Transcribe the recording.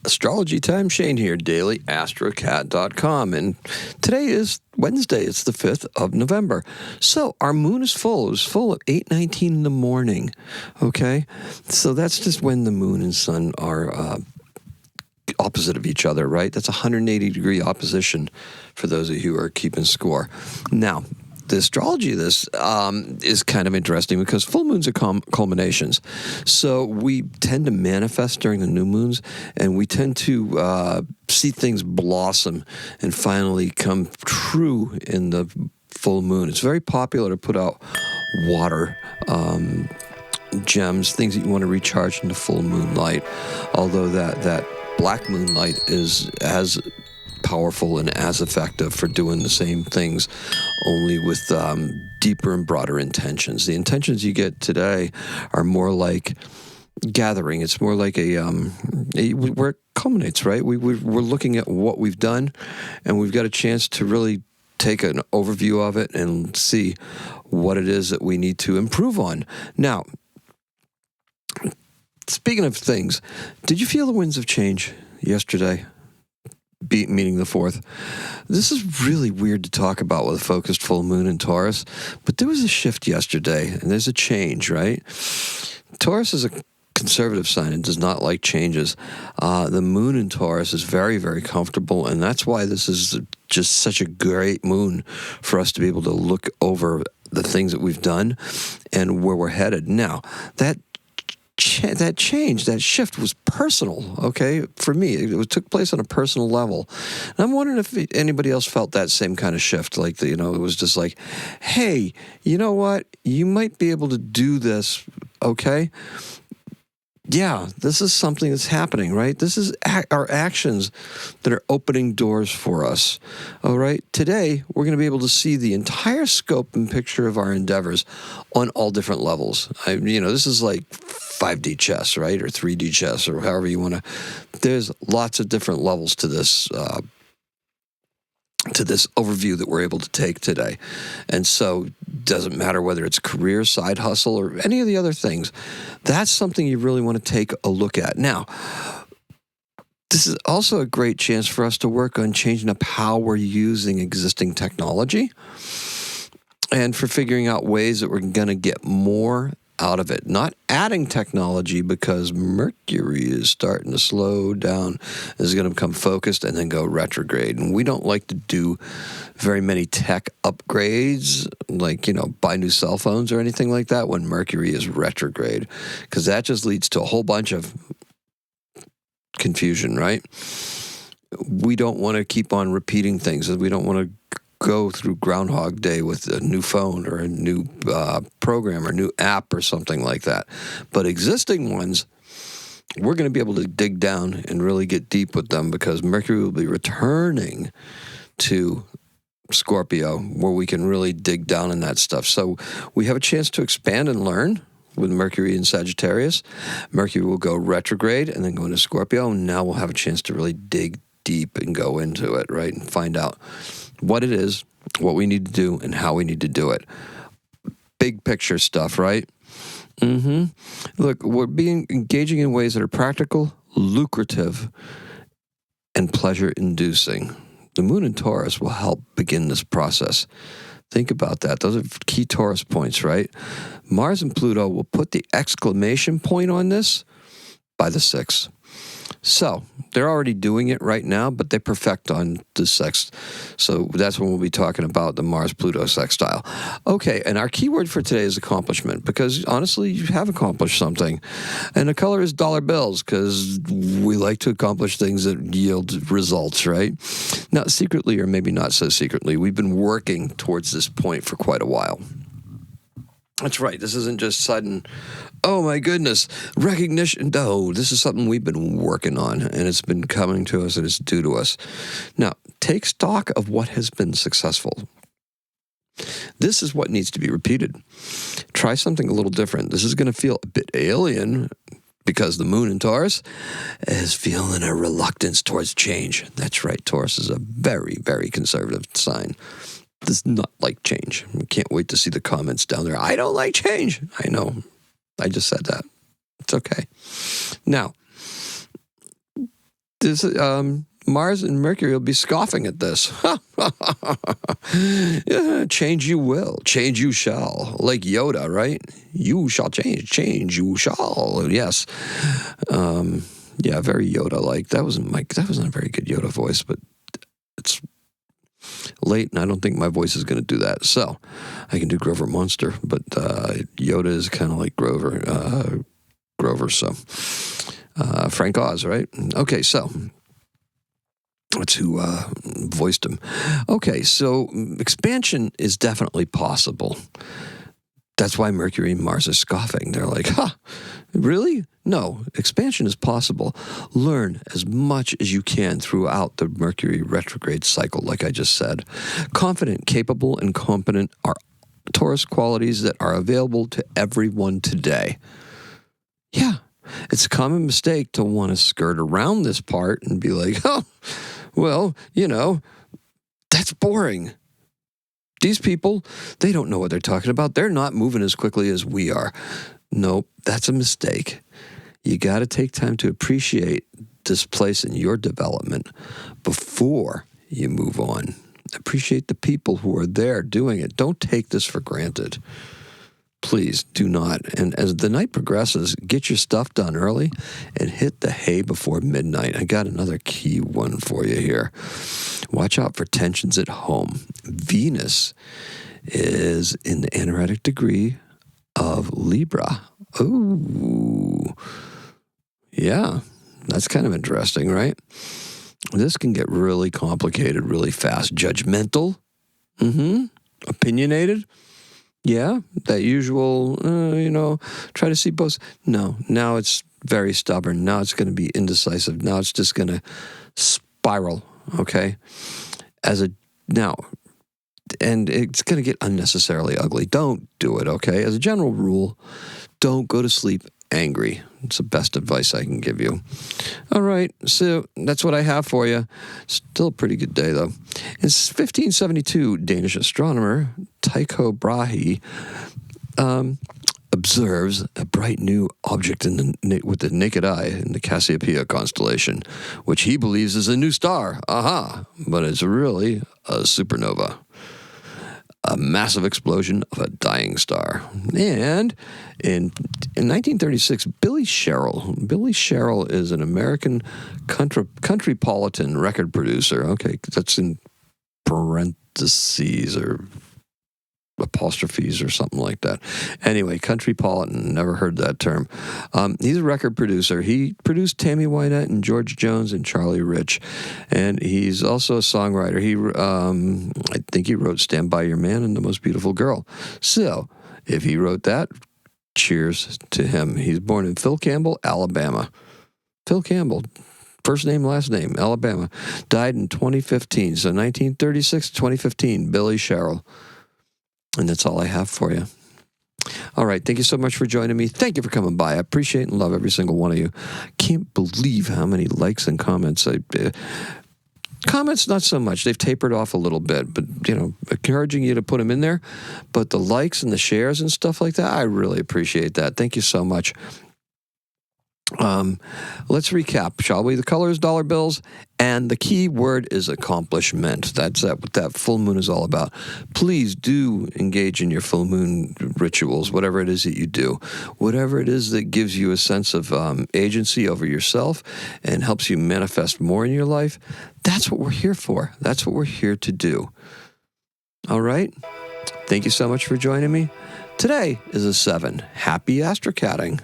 Astrology time, Shane here, daily-astrocat.com. And today is Wednesday. It's the 5th of November. So our moon is full. It was full at 8:19 in the morning. Okay? So that's just when the moon and sun are opposite of each other, right? That's a 180-degree opposition for those of you who are keeping score. Now, the astrology of this is kind of interesting because full moons are culminations. So we tend to manifest during the new moons, and we tend to see things blossom and finally come true in the full moon. It's very popular to put out water gems, things that you want to recharge in the full moonlight, although that black moonlight is as powerful and as effective for doing the same things, only with deeper and broader intentions. The intentions you get today are more like gathering. It's more like where it culminates, right? We're looking at what we've done, and we've got a chance to really take an overview of it and see what it is that we need to improve on. Now, speaking of things, did you feel the winds of change yesterday? Meaning the 4th. This is really weird to talk about with a focused full moon in Taurus, but there was a shift yesterday, and there's a change, right? Taurus is a conservative sign and does not like changes. The moon in Taurus is very, very comfortable, and that's why this is just such a great moon for us to be able to look over the things that we've done and where we're headed. Now, that change, that shift was personal, okay? For me, it took place on a personal level. And I'm wondering if anybody else felt that same kind of shift, like, it was just like, hey, you know what? You might be able to do this, okay? Yeah, this is something that's happening, right? This is our actions that are opening doors for us, all right? Today, we're going to be able to see the entire scope and picture of our endeavors on all different levels. This is like 5D chess, right? Or 3D chess, or however you want to. There's lots of different levels to this overview that we're able to take today. And so it doesn't matter whether it's career, side hustle, or any of the other things. That's something you really want to take a look at. Now, this is also a great chance for us to work on changing up how we're using existing technology and for figuring out ways that we're going to get more out of it. Not adding technology, because Mercury is starting to slow down, is going to become focused and then go retrograde. And we don't like to do very many tech upgrades, like, buy new cell phones or anything like that when Mercury is retrograde, because that just leads to a whole bunch of confusion, right? We don't want to keep on repeating things. We don't want to go through Groundhog Day with a new phone or a new program or new app or something like that. But existing ones, we're going to be able to dig down and really get deep with them, because Mercury will be returning to Scorpio, where we can really dig down in that stuff. So we have a chance to expand and learn with Mercury in Sagittarius. Mercury will go retrograde and then go into Scorpio, and now we'll have a chance to really dig deep and go into it, right, and find out what it is, what we need to do, and how we need to do it. Big picture stuff, right? Look, we're engaging in ways that are practical, lucrative, and pleasure-inducing. The moon in Taurus will help begin this process. Think about that. Those are key Taurus points, right? Mars and Pluto will put the exclamation point on this by the 6th. So they're already doing it right now, but they perfect on the sext. So that's when we'll be talking about the Mars-Pluto sextile. Okay, and our keyword for today is accomplishment, because honestly, you have accomplished something. And the color is dollar bills, because we like to accomplish things that yield results, right? Now, secretly, or maybe not so secretly, we've been working towards this point for quite a while. That's right. This isn't just sudden, oh my goodness, recognition. No, this is something we've been working on, and it's been coming to us, and it's due to us. Now, take stock of what has been successful. This is what needs to be repeated. Try something a little different. This is going to feel a bit alien, because the moon in Taurus is feeling a reluctance towards change. That's right. Taurus is a very, very conservative sign. Does not like change. I can't wait to see the comments down there. I don't like change. I know. I just said that. It's okay. Now, This Mars and Mercury will be scoffing at this. Yeah, change you will, change you shall. Like Yoda, right? You shall change, change you shall. Yes. Yeah, very Yoda-like. That wasn't a very good Yoda voice, but it's late, and I don't think my voice is going to do that. So I can do Grover Monster, but Yoda is kind of like Grover. So Frank Oz, right? Okay, so that's who voiced him. Okay, so expansion is definitely possible. That's why Mercury and Mars are scoffing. They're like, really? No, expansion is possible. Learn as much as you can throughout the Mercury retrograde cycle, like I just said. Confident, capable, and competent are Taurus qualities that are available to everyone today. Yeah, it's a common mistake to want to skirt around this part and be like, well, that's boring. These people, they don't know what they're talking about. They're not moving as quickly as we are. Nope, that's a mistake. You got to take time to appreciate this place in your development before you move on. Appreciate the people who are there doing it. Don't take this for granted. Please do not. And as the night progresses, get your stuff done early and hit the hay before midnight. I got another key one for you here. Watch out for tensions at home. Venus is in the anaretic degree of Libra. Ooh. Yeah, that's kind of interesting, right? This can get really complicated really fast. Judgmental. Opinionated. Yeah, that usual, try to see both. No, now it's very stubborn. Now it's going to be indecisive. Now it's just going to spiral, okay? And it's going to get unnecessarily ugly. Don't do it, okay? As a general rule, don't go to sleep angry. It's the best advice I can give you. All right, so that's what I have for you. Still a pretty good day, though. In 1572, Danish astronomer Tycho Brahe observes a bright new object with the naked eye in the Cassiopeia constellation, which he believes is a new star. But it's really a supernova. A massive explosion of a dying star. And in 1936, Billy Sherrill is an American countrypolitan record producer. Okay, that's in parentheses or apostrophes or something like that. Anyway, countrypolitan, never heard that term. He's a record producer. He produced Tammy Wynette and George Jones and Charlie Rich, and he's also a songwriter. I think he wrote Stand By Your Man and The Most Beautiful Girl. So, if he wrote that, cheers to him. He's born in Phil Campbell, Alabama. Phil Campbell, first name, last name, Alabama. Died in 2015. So 1936 to 2015, Billy Sherrill. And that's all I have for you. All right. Thank you so much for joining me. Thank you for coming by. I appreciate and love every single one of you. Can't believe how many likes and comments. Comments, not so much. They've tapered off a little bit, but, encouraging you to put them in there. But the likes and the shares and stuff like that, I really appreciate that. Thank you so much. Let's recap, shall we? The color is dollar bills, and the key word is accomplishment. That's what that full moon is all about. Please do engage in your full moon rituals, whatever it is that you do, whatever it is that gives you a sense of agency over yourself and helps you manifest more in your life. That's what we're here for. That's what we're here to do. All right? Thank you so much for joining me. Today is a 7. Happy astrocatting.